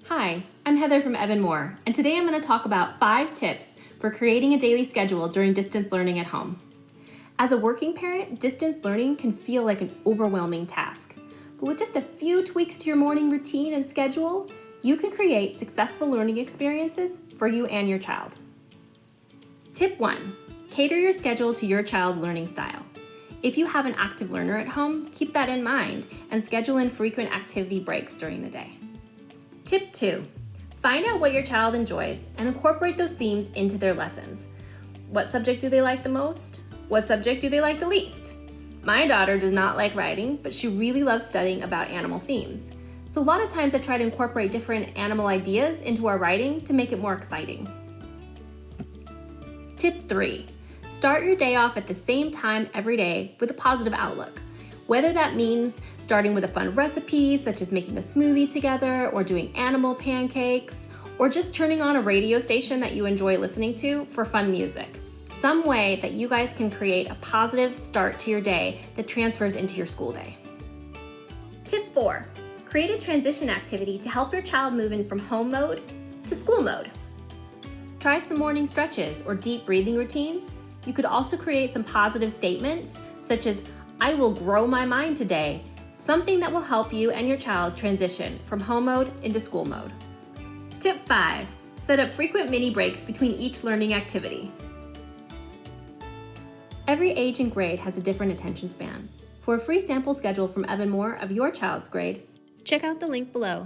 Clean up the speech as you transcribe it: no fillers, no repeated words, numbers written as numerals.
Hi, I'm Heather from Evan-Moor, and today I'm going to talk about 5 tips for creating a daily schedule during distance learning at home. As a working parent, distance learning can feel like an overwhelming task, but with just a few tweaks to your morning routine and schedule, you can create successful learning experiences for you and your child. Tip 1. Cater your schedule to your child's learning style. If you have an active learner at home, keep that in mind and schedule in frequent activity breaks during the day. Tip 2. Find out what your child enjoys and incorporate those themes into their lessons. What subject do they like the most? What subject do they like the least? My daughter does not like writing, but she really loves studying about animal themes. So a lot of times I try to incorporate different animal ideas into our writing to make it more exciting. Tip 3. Start your day off at the same time every day with a positive outlook. Whether that means starting with a fun recipe, such as making a smoothie together, or doing animal pancakes, or just turning on a radio station that you enjoy listening to for fun music. Some way that you guys can create a positive start to your day that transfers into your school day. Tip 4. Create a transition activity to help your child move in from home mode to school mode. Try some morning stretches or deep breathing routines. You could also create some positive statements, such as, "I will grow my mind today," something that will help you and your child transition from home mode into school mode. Tip 5. Set up frequent mini breaks between each learning activity. Every age and grade has a different attention span. For a free sample schedule from Evan-Moor of your child's grade, check out the link below.